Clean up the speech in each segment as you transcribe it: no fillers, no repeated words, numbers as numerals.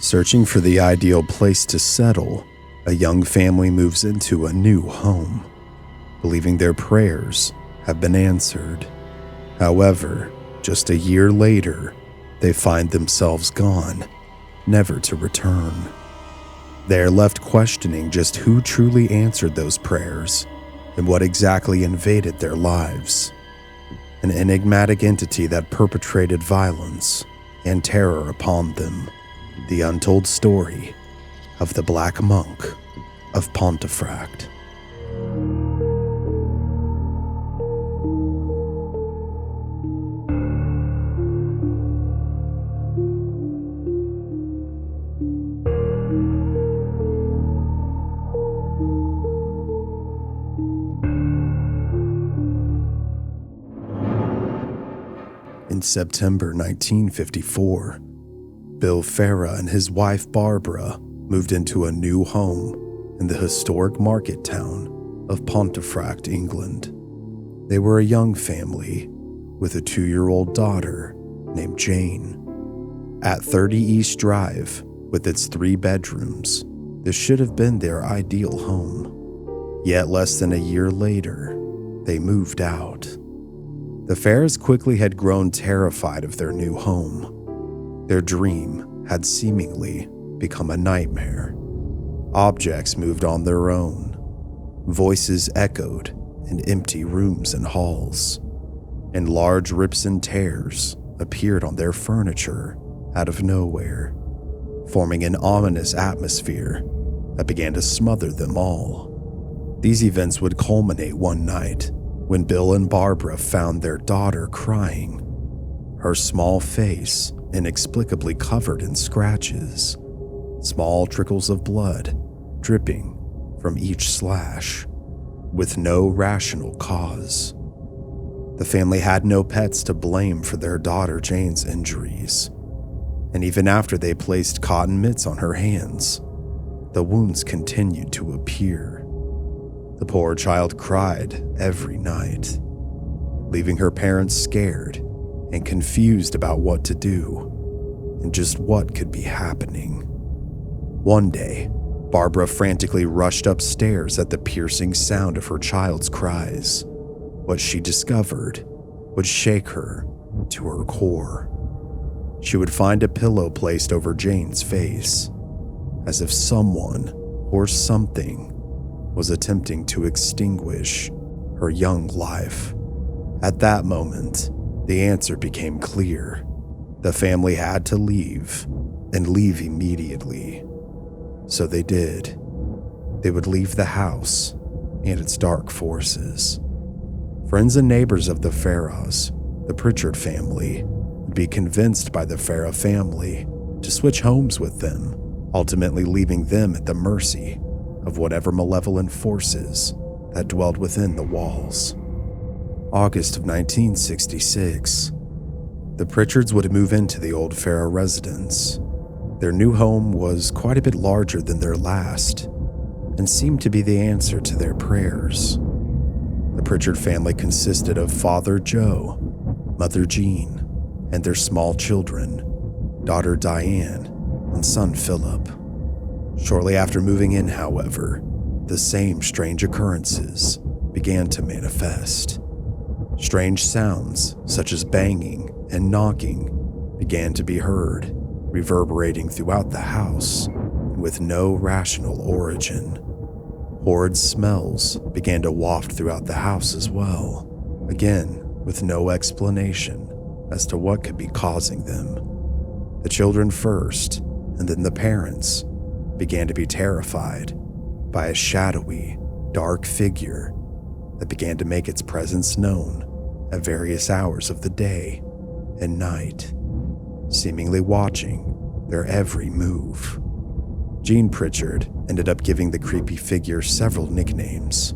Searching for the ideal place to settle, a young family moves into a new home, believing their prayers have been answered. However, just a year later, they find themselves gone, never to return. They are left questioning just who truly answered those prayers and what exactly invaded their lives. An enigmatic entity that perpetrated violence and terror upon them. The untold story of the Black Monk of Pontefract. In September 1954, Bill Farah and his wife Barbara moved into a new home in the historic market town of Pontefract, England. They were a young family with a 2-year-old daughter named Jane. At 30 East Drive, with its 3 bedrooms, this should have been their ideal home. Yet less than a year later, they moved out. The Farahs quickly had grown terrified of their new home. Their dream had seemingly become a nightmare. Objects moved on their own. Voices echoed in empty rooms and halls. And large rips and tears appeared on their furniture out of nowhere, forming an ominous atmosphere that began to smother them all. These events would culminate one night when Bill and Barbara found their daughter crying, her small face inexplicably covered in scratches, small trickles of blood dripping from each slash, with no rational cause. The family had no pets to blame for their daughter Jane's injuries, and even after they placed cotton mitts on her hands, the wounds continued to appear. The poor child cried every night, leaving her parents scared and confused about what to do and just what could be happening. One day, Barbara frantically rushed upstairs at the piercing sound of her child's cries. What she discovered would shake her to her core. She would find a pillow placed over Jane's face, as if someone or something was attempting to extinguish her young life. At that moment, the answer became clear. The family had to leave, and leave immediately. So they did. They would leave the house and its dark forces. Friends and neighbors of the Farahs, the Pritchard family, would be convinced by the Farah family to switch homes with them, ultimately leaving them at the mercy of whatever malevolent forces that dwelled within the walls. August of 1966, the Pritchards would move into the old Farah residence. Their new home was quite a bit larger than their last and seemed to be the answer to their prayers. The Pritchard family consisted of Father Joe, Mother Jean, and their small children, daughter Diane and son Philip. Shortly after moving in, however, the same strange occurrences began to manifest. Strange sounds, such as banging and knocking, began to be heard, reverberating throughout the house, with no rational origin. Horrid smells began to waft throughout the house as well, again with no explanation as to what could be causing them. The children first, and then the parents, began to be terrified by a shadowy, dark figure that began to make its presence known at various hours of the day and night, seemingly watching their every move. Jean Pritchard ended up giving the creepy figure several nicknames.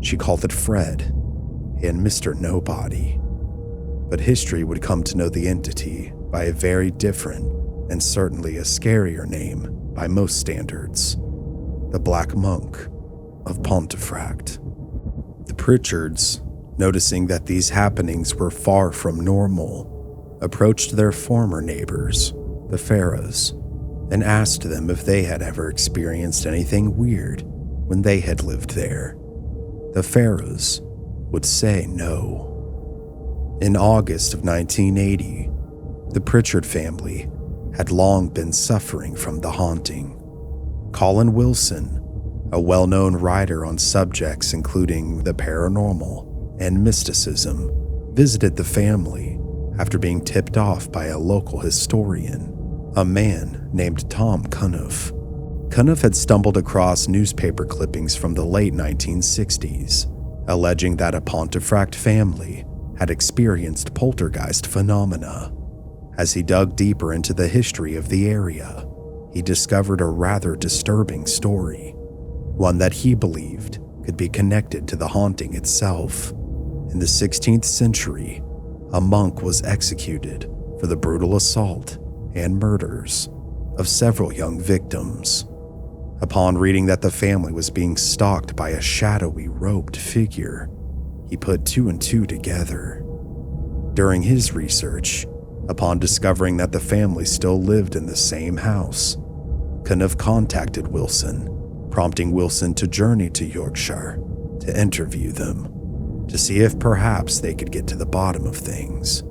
She called it Fred and Mr. Nobody. But history would come to know the entity by a very different and certainly a scarier name by most standards: the Black Monk of Pontefract. The Pritchards, noticing that these happenings were far from normal, approached their former neighbors, the Farahs, and asked them if they had ever experienced anything weird when they had lived there. The Farahs would say no. In August of 1980, the Pritchard family had long been suffering from the haunting. Colin Wilson, a well-known writer on subjects including the paranormal and mysticism, visited the family after being tipped off by a local historian, a man named Tom Cunniff. Cunniff had stumbled across newspaper clippings from the late 1960s, alleging that a Pontefract family had experienced poltergeist phenomena. As he dug deeper into the history of the area, he discovered a rather disturbing story, one that he believed could be connected to the haunting itself. In the 16th century, a monk was executed for the brutal assault and murders of several young victims. Upon reading that the family was being stalked by a shadowy robed figure, he put two and two together. During his research, upon discovering that the family still lived in the same house, Cunniff contacted Wilson, prompting Wilson to journey to Yorkshire to interview them, to see if perhaps they could get to the bottom of things.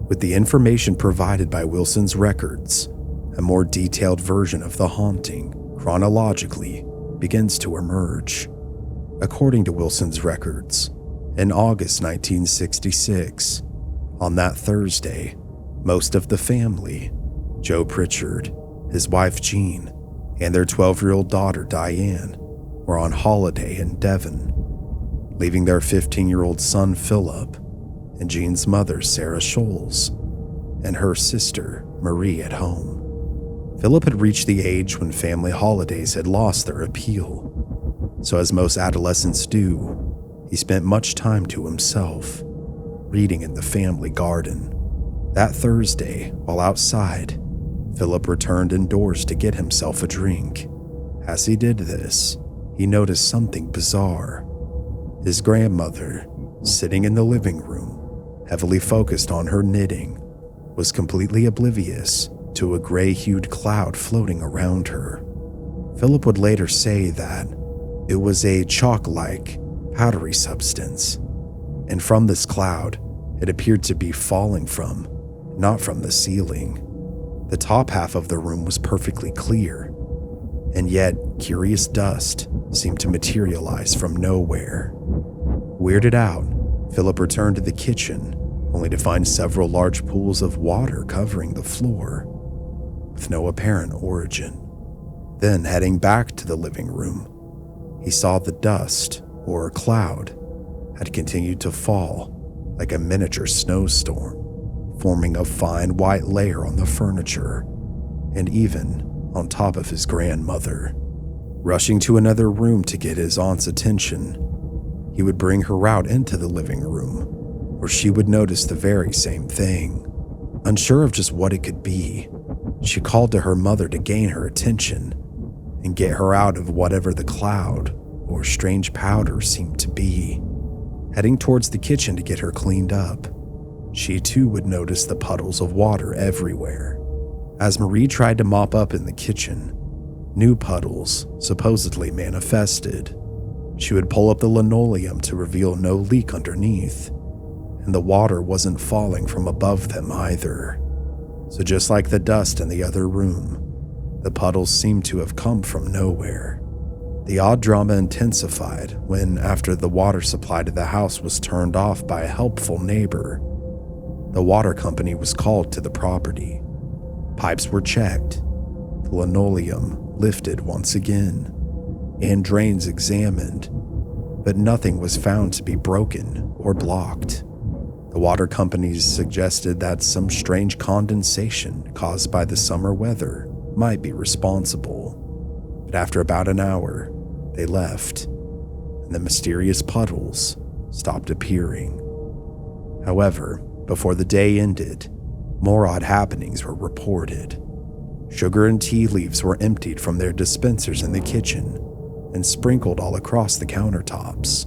With the information provided by Wilson's records, a more detailed version of the haunting chronologically begins to emerge. According to Wilson's records, in August 1966, on that Thursday, most of the family, Joe Pritchard, his wife Jean, and their 12-year-old daughter Diane, were on holiday in Devon, leaving their 15-year-old son Philip and Jean's mother Sarah Scholes and her sister Marie at home. Philip had reached the age when family holidays had lost their appeal, so as most adolescents do, he spent much time to himself, reading in the family garden. That Thursday, while outside, Philip returned indoors to get himself a drink. As he did this, he noticed something bizarre. His grandmother, sitting in the living room, heavily focused on her knitting, was completely oblivious to a gray-hued cloud floating around her. Philip would later say that it was a chalk-like, powdery substance, and from this cloud, it appeared to be falling from, not from the ceiling. The top half of the room was perfectly clear, and yet curious dust seemed to materialize from nowhere. Weirded out, Philip returned to the kitchen, only to find several large pools of water covering the floor, with no apparent origin. Then, heading back to the living room, he saw the dust, or cloud, had continued to fall like a miniature snowstorm, forming a fine white layer on the furniture, and even on top of his grandmother. Rushing to another room to get his aunt's attention, he would bring her out into the living room, where she would notice the very same thing. Unsure of just what it could be, she called to her mother to gain her attention and get her out of whatever the cloud or strange powder seemed to be. Heading towards the kitchen to get her cleaned up, she too would notice the puddles of water everywhere. As Marie tried to mop up in the kitchen, new puddles supposedly manifested. She would pull up the linoleum to reveal no leak underneath, and the water wasn't falling from above them either. So just like the dust in the other room, the puddles seemed to have come from nowhere. The odd drama intensified when, after the water supply to the house was turned off by a helpful neighbor, the water company was called to the property. Pipes were checked, the linoleum lifted once again, and drains examined, but nothing was found to be broken or blocked. The water companies suggested that some strange condensation caused by the summer weather might be responsible, but after about an hour, they left, and the mysterious puddles stopped appearing. However, before the day ended, more odd happenings were reported. Sugar and tea leaves were emptied from their dispensers in the kitchen and sprinkled all across the countertops.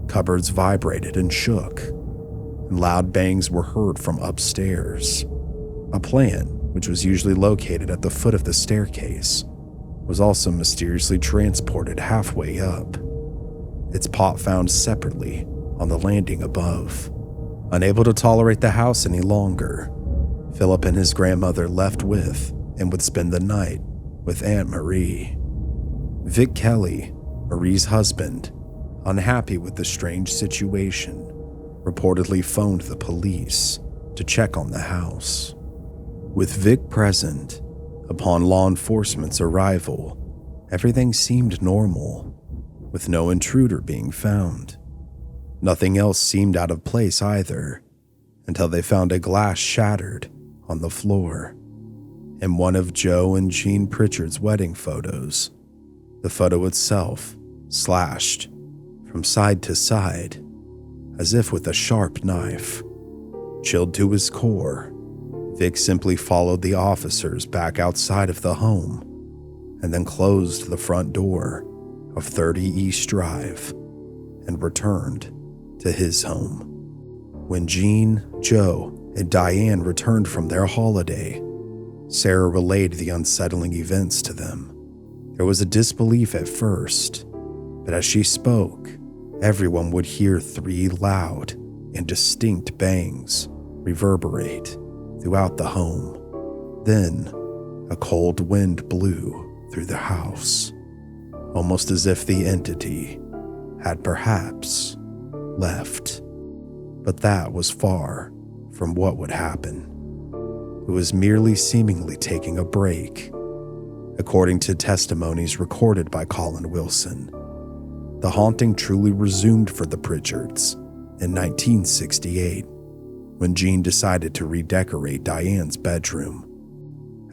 Cupboards vibrated and shook, and loud bangs were heard from upstairs. A plan which was usually located at the foot of the staircase, was also mysteriously transported halfway up, its pot found separately on the landing above. Unable to tolerate the house any longer, Philip and his grandmother left with and would spend the night with Aunt Marie. Vic Kelly, Marie's husband, unhappy with the strange situation, reportedly phoned the police to check on the house. With Vic present, upon law enforcement's arrival, everything seemed normal, with no intruder being found. Nothing else seemed out of place either, until they found a glass shattered on the floor. In one of Joe and Jean Pritchard's wedding photos, the photo itself slashed from side to side, as if with a sharp knife. Chilled to his core, Vic simply followed the officers back outside of the home and then closed the front door of 30 East Drive and returned to his home. When Jean, Joe, and Diane returned from their holiday, Sarah relayed the unsettling events to them. There was a disbelief at first, but as she spoke, everyone would hear 3 loud and distinct bangs reverberate throughout the home. Then, a cold wind blew through the house, almost as if the entity had perhaps left. But that was far from what would happen. It was merely seemingly taking a break. According to testimonies recorded by Colin Wilson, the haunting truly resumed for the Pritchards in 1968, when Jean decided to redecorate Diane's bedroom.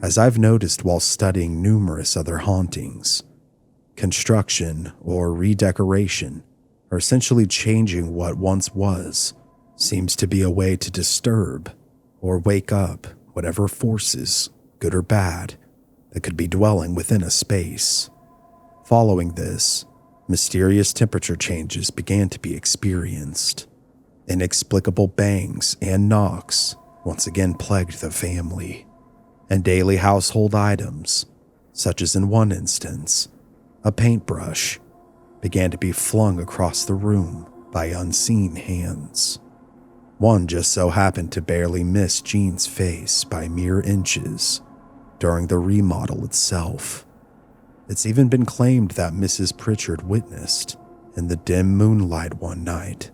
As I've noticed while studying numerous other hauntings, construction or redecoration, or essentially changing what once was, seems to be a way to disturb or wake up whatever forces, good or bad, that could be dwelling within a space. Following this, mysterious temperature changes began to be experienced. Inexplicable bangs and knocks once again plagued the family, and daily household items, such as in one instance, a paintbrush, began to be flung across the room by unseen hands. One just so happened to barely miss Jean's face by mere inches during the remodel itself. It's even been claimed that Mrs. Pritchard witnessed, in the dim moonlight one night,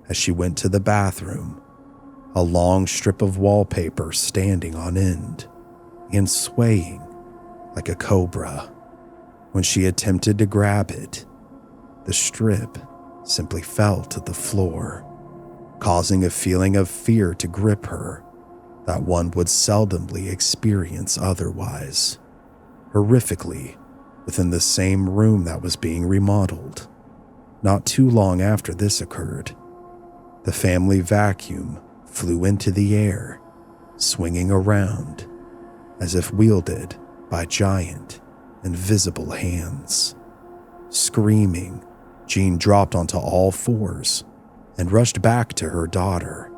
as she went to the bathroom, a long strip of wallpaper standing on end and swaying like a cobra. When she attempted to grab it, the strip simply fell to the floor, causing a feeling of fear to grip her that one would seldomly experience otherwise. Horrifically, within the same room that was being remodeled, not too long after this occurred, the family vacuum flew into the air, swinging around as if wielded by giant, invisible hands. Screaming, Jean dropped onto all fours and rushed back to her daughter,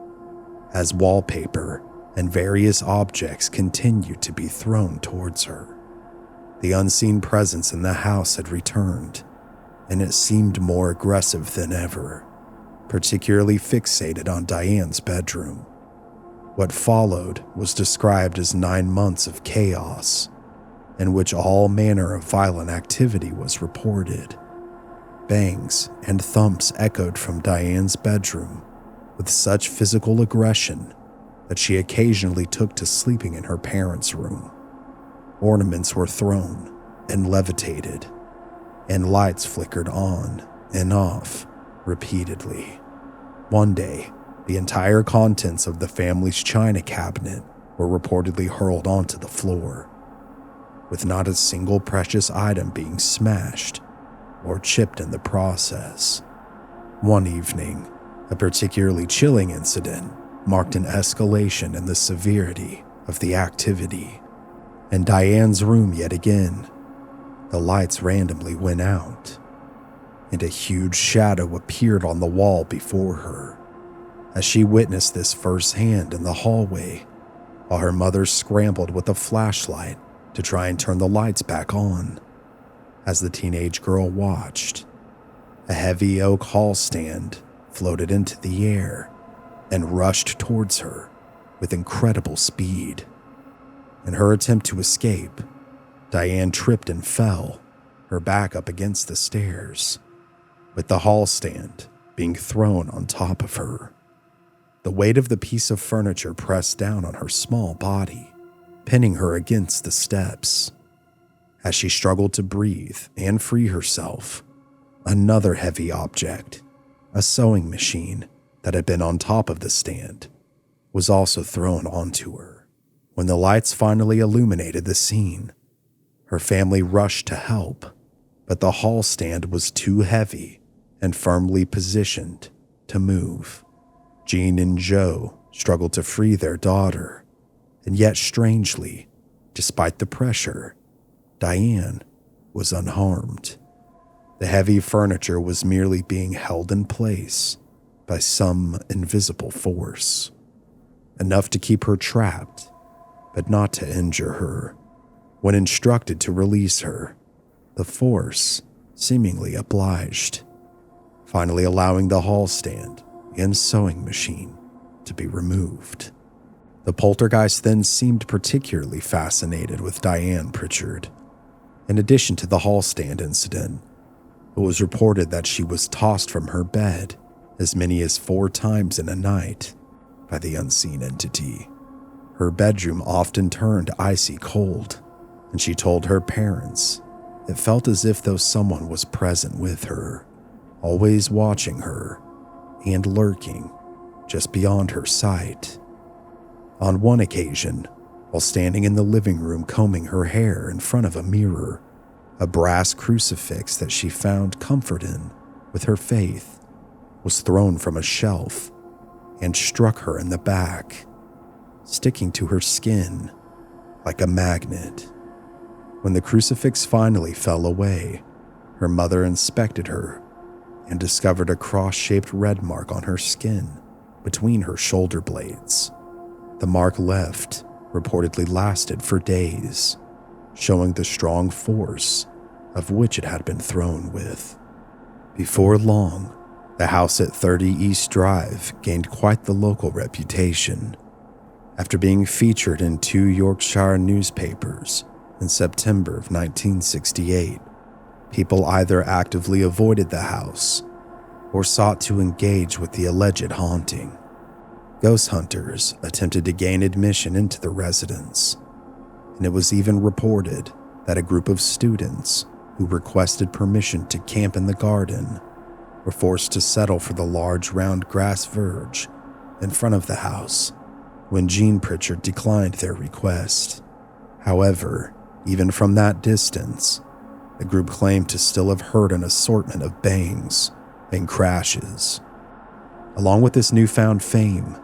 as wallpaper and various objects continued to be thrown towards her. The unseen presence in the house had returned, and it seemed more aggressive than ever, particularly fixated on Diane's bedroom. What followed was described as 9 months of chaos, in which all manner of violent activity was reported. Bangs and thumps echoed from Diane's bedroom with such physical aggression that she occasionally took to sleeping in her parents' room. Ornaments were thrown and levitated, and lights flickered on and off repeatedly. One day, the entire contents of the family's china cabinet were reportedly hurled onto the floor, with not a single precious item being smashed or chipped in the process. One evening, a particularly chilling incident marked an escalation in the severity of the activity. In Diane's room yet again, the lights randomly went out, and a huge shadow appeared on the wall before her. As she witnessed this firsthand in the hallway, while her mother scrambled with a flashlight to try and turn the lights back on. As the teenage girl watched, a heavy oak hall stand floated into the air and rushed towards her with incredible speed. In her attempt to escape, Diane tripped and fell, her back up against the stairs, with the hall stand being thrown on top of her. The weight of the piece of furniture pressed down on her small body, pinning her against the steps. As she struggled to breathe and free herself, another heavy object, a sewing machine that had been on top of the stand, was also thrown onto her. When the lights finally illuminated the scene, her family rushed to help, but the hall stand was too heavy and firmly positioned to move. Jean and Joe struggled to free their daughter, and yet strangely, despite the pressure, Diane was unharmed. The heavy furniture was merely being held in place by some invisible force, enough to keep her trapped, but not to injure her. When instructed to release her, the force seemingly obliged, finally allowing the hall stand and sewing machine to be removed. The poltergeist then seemed particularly fascinated with Diane Pritchard. In addition to the hall stand incident, it was reported that she was tossed from her bed as many as 4 times in a night by the unseen entity. Her bedroom often turned icy cold, and she told her parents it felt as if though someone was present with her, always watching her and lurking just beyond her sight. On one occasion, while standing in the living room combing her hair in front of a mirror, a brass crucifix that she found comfort in with her faith was thrown from a shelf and struck her in the back, sticking to her skin like a magnet. When the crucifix finally fell away, her mother inspected her and discovered a cross-shaped red mark on her skin between her shoulder blades. The mark left reportedly lasted for days, showing the strong force of which it had been thrown with. Before long, the house at 30 East Drive gained quite the local reputation. After being featured in 2 Yorkshire newspapers in September of 1968, people either actively avoided the house or sought to engage with the alleged haunting. Ghost hunters attempted to gain admission into the residence, and it was even reported that a group of students who requested permission to camp in the garden were forced to settle for the large round grass verge in front of the house when Jean Pritchard declined their request. However, even from that distance, the group claimed to still have heard an assortment of bangs and crashes. Along with this newfound fame,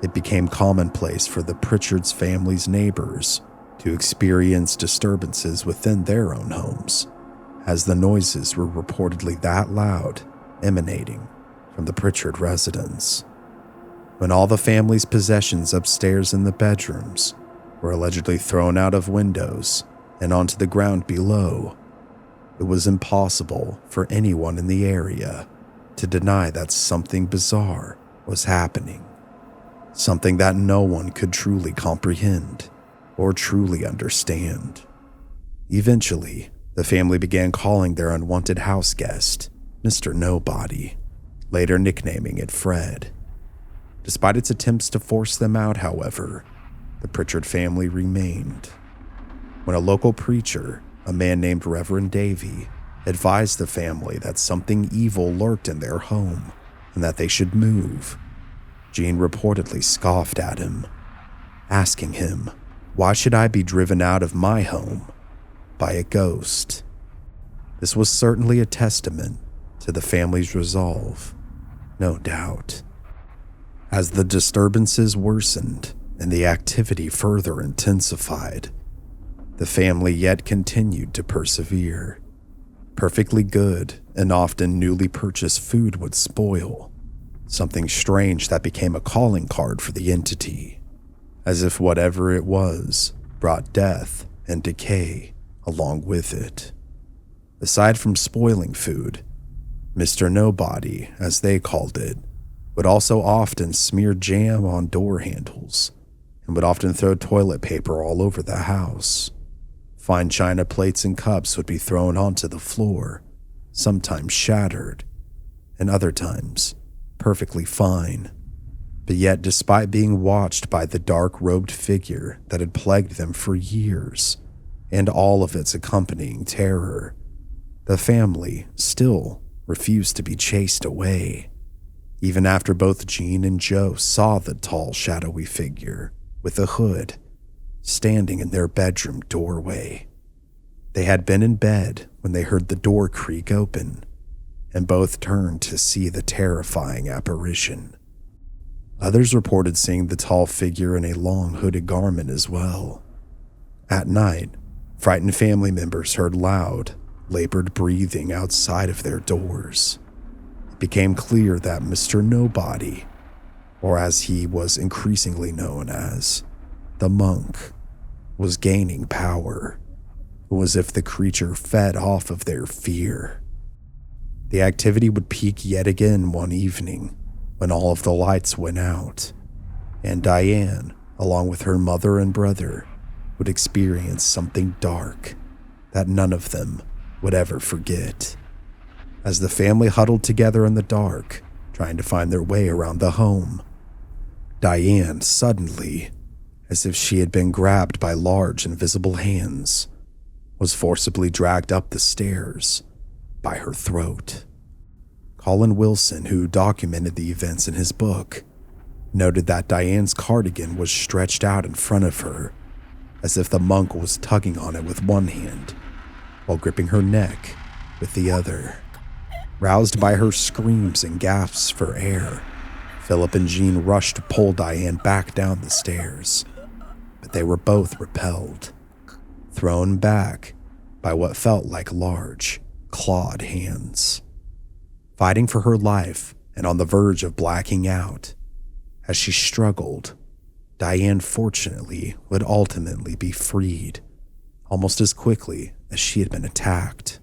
it became commonplace for the Pritchard's family's neighbors to experience disturbances within their own homes, as the noises were reportedly that loud, emanating from the Pritchard residence. When all the family's possessions upstairs in the bedrooms were allegedly thrown out of windows and onto the ground below, it was impossible for anyone in the area to deny that something bizarre was happening, something that no one could truly comprehend or truly understand. Eventually, the family began calling their unwanted house guest Mr. Nobody, later nicknaming it Fred. Despite its attempts to force them out, however, the Pritchard family remained. When a local preacher, a man named Reverend Davy, advised the family that something evil lurked in their home and that they should move, Jean reportedly scoffed at him, asking him, "Why should I be driven out of my home by a ghost?" This was certainly a testament to the family's resolve, no doubt. As the disturbances worsened and the activity further intensified, the family yet continued to persevere. Perfectly good and often newly purchased food would spoil, something strange that became a calling card for the entity. as if whatever it was brought death and decay along with it. Aside from spoiling food, Mr. Nobody, as they called it, would also often smear jam on door handles and would often throw toilet paper all over the house. Fine china plates and cups would be thrown onto the floor, sometimes shattered, and other times perfectly fine. But yet, despite being watched by the dark-robed figure that had plagued them for years, and all of its accompanying terror, the family still refused to be chased away, even after both Jean and Joe saw the tall, shadowy figure with a hood standing in their bedroom doorway. They had been in bed when they heard the door creak open, and both turned to see the terrifying apparition. Others reported seeing the tall figure in a long hooded garment as well. At night, frightened family members heard loud, labored breathing outside of their doors. It became clear that Mr. Nobody, or as he was increasingly known as, the monk, was gaining power. It was as if the creature fed off of their fear. The activity would peak yet again one evening when all of the lights went out, and Diane, along with her mother and brother, would experience something dark that none of them would ever forget. As the family huddled together in the dark, trying to find their way around the home, Diane suddenly, as if she had been grabbed by large invisible hands, was forcibly dragged up the stairs by her throat. Colin Wilson, who documented the events in his book, noted that Diane's cardigan was stretched out in front of her, as if the monk was tugging on it with one hand, while gripping her neck with the other. Roused by her screams and gasps for air, Philip and Jean rushed to pull Diane back down the stairs, but they were both repelled, thrown back by what felt like large, clawed hands. Fighting for her life and on the verge of blacking out, as she struggled, Diane fortunately would ultimately be freed, almost as quickly as she had been attacked.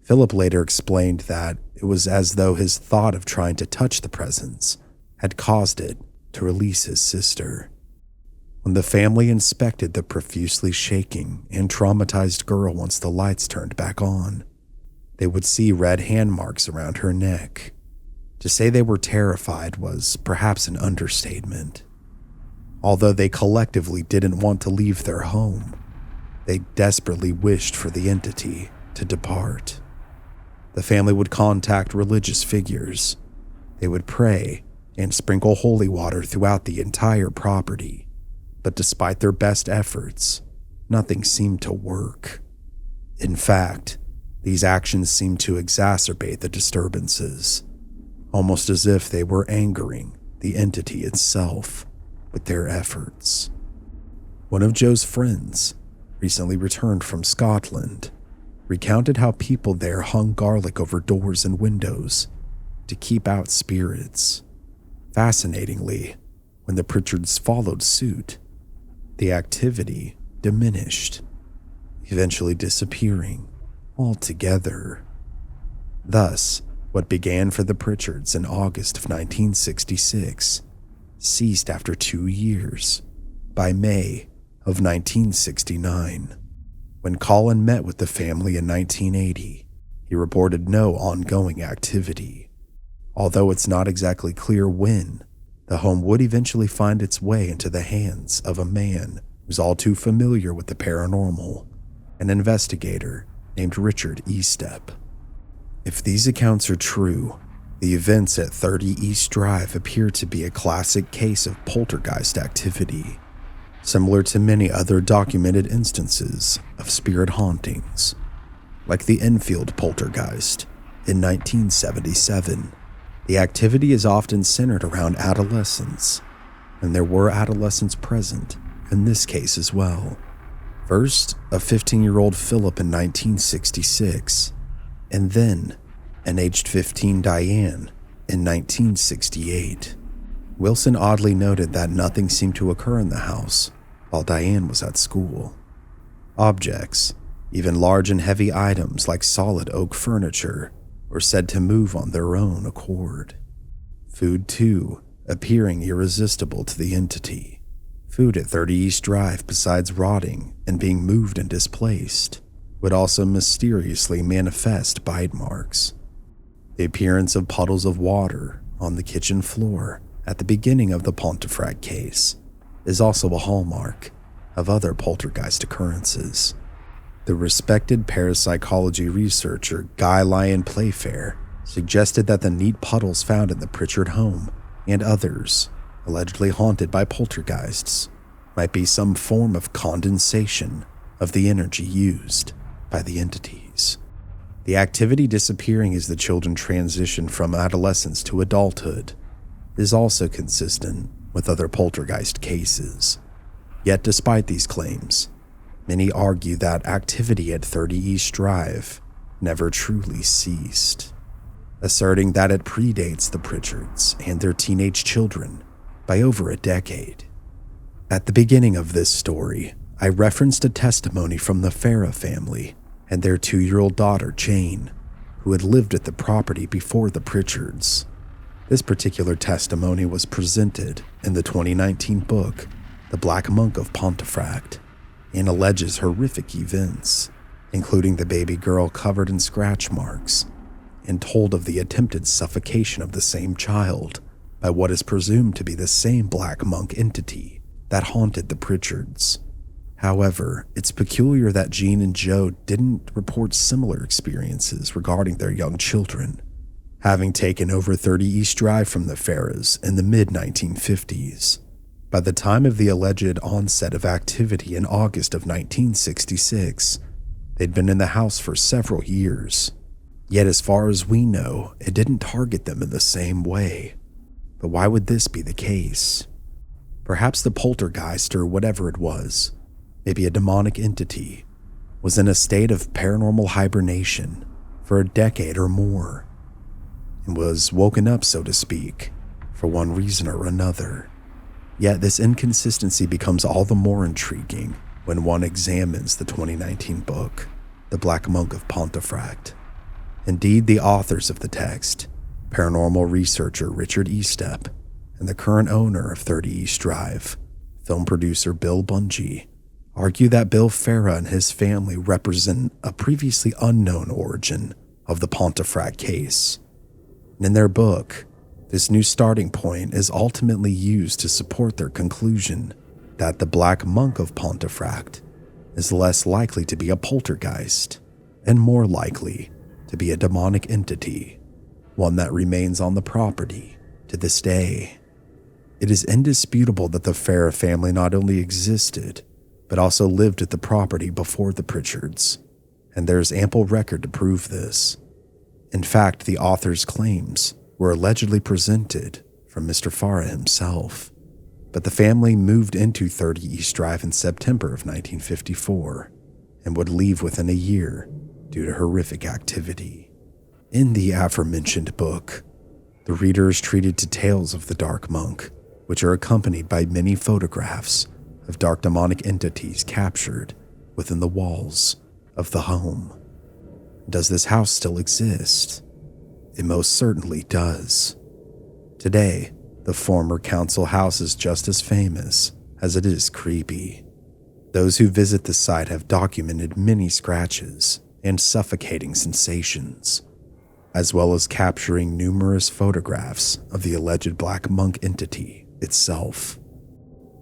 Philip later explained that it was as though his thought of trying to touch the presence had caused it to release his sister. When the family inspected the profusely shaking and traumatized girl once the lights turned back on, they would see red hand marks around her neck. To say they were terrified was perhaps an understatement. Although they collectively didn't want to leave their home, they desperately wished for the entity to depart. The family would contact religious figures. They would pray and sprinkle holy water throughout the entire property, but despite their best efforts, nothing seemed to work. In fact, these actions seemed to exacerbate the disturbances, almost as if they were angering the entity itself with their efforts. One of Joe's friends, recently returned from Scotland, recounted how people there hung garlic over doors and windows to keep out spirits. Fascinatingly, when the Pritchards followed suit, the activity diminished, eventually disappearing altogether. Thus, what began for the Pritchards in August of 1966 ceased after 2 years, by May of 1969. When Colin met with the family in 1980, he reported no ongoing activity. Although it's not exactly clear when, the home would eventually find its way into the hands of a man who's all too familiar with the paranormal, an investigator named Richard Estep. If these accounts are true, the events at 30 East Drive appear to be a classic case of poltergeist activity, similar to many other documented instances of spirit hauntings, like the Enfield poltergeist in 1977. The activity is often centered around adolescents, and there were adolescents present in this case as well. First, a 15-year-old Philip in 1966, and then an aged 15 Diane in 1968. Wilson oddly noted that nothing seemed to occur in the house while Diane was at school. Objects, even large and heavy items like solid oak furniture, were said to move on their own accord. Food, too, appearing irresistible to the entity. Food at 30 East Drive, besides rotting and being moved and displaced, would also mysteriously manifest bite marks. The appearance of puddles of water on the kitchen floor at the beginning of the Pontefract case is also a hallmark of other poltergeist occurrences. The respected parapsychology researcher Guy Lyon Playfair suggested that the neat puddles found in the Pritchard home and others allegedly haunted by poltergeists might be some form of condensation of the energy used by the entities. The activity disappearing as the children transition from adolescence to adulthood is also consistent with other poltergeist cases. Yet despite these claims, many argue that activity at 30 East Drive never truly ceased, asserting that it predates the Pritchards and their teenage children by over a decade. At the beginning of this story, I referenced a testimony from the Farah family and their 2-year-old daughter, Jane, who had lived at the property before the Pritchards. This particular testimony was presented in the 2019 book, The Black Monk of Pontefract, and alleges horrific events, including the baby girl covered in scratch marks, and told of the attempted suffocation of the same child by what is presumed to be the same Black Monk entity that haunted the Pritchards. However, it's peculiar that Jean and Joe didn't report similar experiences regarding their young children, having taken over 30 East Drive from the Farahs in the mid-1950s. By the time of the alleged onset of activity in August of 1966, they'd been in the house for several years. Yet as far as we know, it didn't target them in the same way. But why would this be the case? Perhaps the poltergeist, or whatever it was, maybe a demonic entity, was in a state of paranormal hibernation for a decade or more, and was woken up, so to speak, for one reason or another. Yet this inconsistency becomes all the more intriguing when one examines the 2019 book, The Black Monk of Pontefract. Indeed, the authors of the text, paranormal researcher Richard Estep and the current owner of 30 East Drive, film producer Bill Bungie, argue that Bill Farah and his family represent a previously unknown origin of the Pontefract case. And in their book, this new starting point is ultimately used to support their conclusion that the Black Monk of Pontefract is less likely to be a poltergeist and more likely to be a demonic entity, one that remains on the property to this day. It is indisputable that the Farah family not only existed, but also lived at the property before the Pritchards, and there is ample record to prove this. In fact, the author's claims were allegedly presented from Mr. Farah himself, but the family moved into 30 East Drive in September of 1954 and would leave within a year due to horrific activity. In the aforementioned book, the reader is treated to tales of the Dark Monk, which are accompanied by many photographs of dark demonic entities captured within the walls of the home. Does this house still exist? It most certainly does. Today, the former council house is just as famous as it is creepy. Those who visit the site have documented many scratches and suffocating sensations, as well as capturing numerous photographs of the alleged Black Monk entity itself.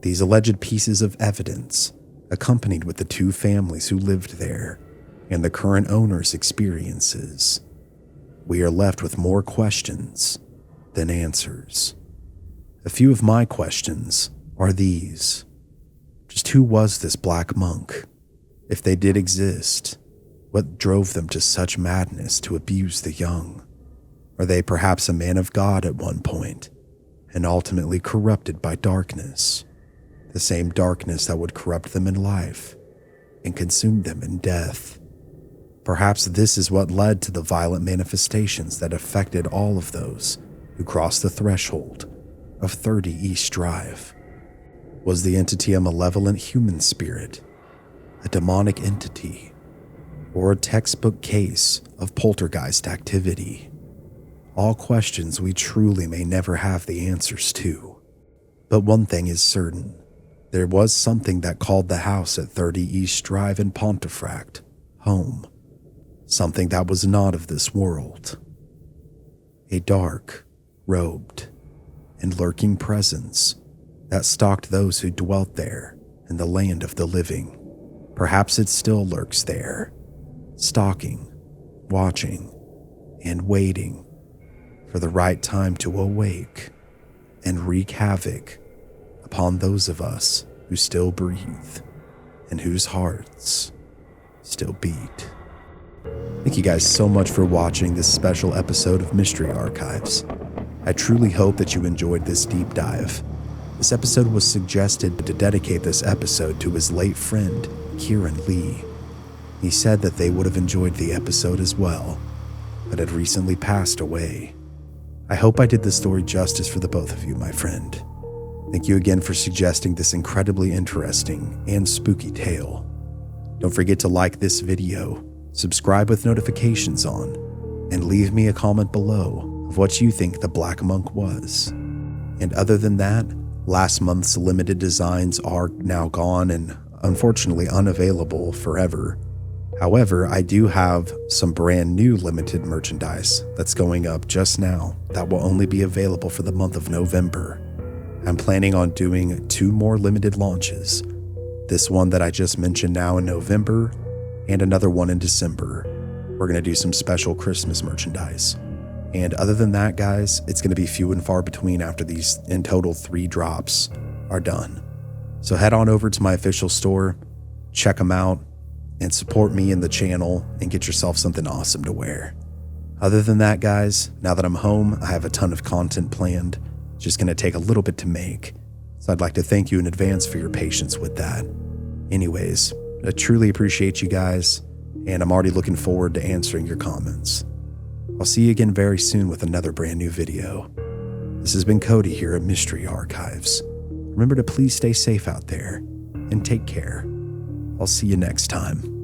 These alleged pieces of evidence, accompanied with the two families who lived there and the current owner's experiences, we are left with more questions than answers. A few of my questions are these. Just who was this Black Monk? If they did exist, what drove them to such madness to abuse the young? Are they perhaps a man of God at one point, and ultimately corrupted by darkness? The same darkness that would corrupt them in life and consume them in death. Perhaps this is what led to the violent manifestations that affected all of those who crossed the threshold of 30 East Drive. Was the entity a malevolent human spirit, a demonic entity, or a textbook case of poltergeist activity? All questions we truly may never have the answers to. But one thing is certain. There was something that called the house at 30 East Drive in Pontefract home. Something that was not of this world. A dark, robed, and lurking presence that stalked those who dwelt there in the land of the living. Perhaps it still lurks there, stalking, watching, and waiting for the right time to awake and wreak havoc upon those of us who still breathe and whose hearts still beat. Thank you guys so much for watching this special episode of Mystery Archives. I truly hope that you enjoyed this deep dive. This episode was suggested to dedicate this episode to his late friend, Kieran Lee. He said that they would have enjoyed the episode as well, but had recently passed away. I hope I did the story justice for the both of you, my friend. Thank you again for suggesting this incredibly interesting and spooky tale. Don't forget to like this video, subscribe with notifications on, and leave me a comment below of what you think the Black Monk was. And other than that, last month's limited designs are now gone and unfortunately unavailable forever. However, I do have some brand new limited merchandise that's going up just now that will only be available for the month of November. I'm planning on doing 2 more limited launches. This one that I just mentioned now in November, and another one in December. We're going to do some special Christmas merchandise. And other than that, guys, it's going to be few and far between after these, in total 3 drops are done. So head on over to my official store, check them out, and support me in the channel and get yourself something awesome to wear. Other than that, guys, now that I'm home, I have a ton of content planned. It's just going to take a little bit to make. So I'd like to thank you in advance for your patience with that. Anyways, I truly appreciate you guys, and I'm already looking forward to answering your comments. I'll see you again very soon with another brand new video. This has been Cody here at Mystery Archives. Remember to please stay safe out there, and take care. I'll see you next time.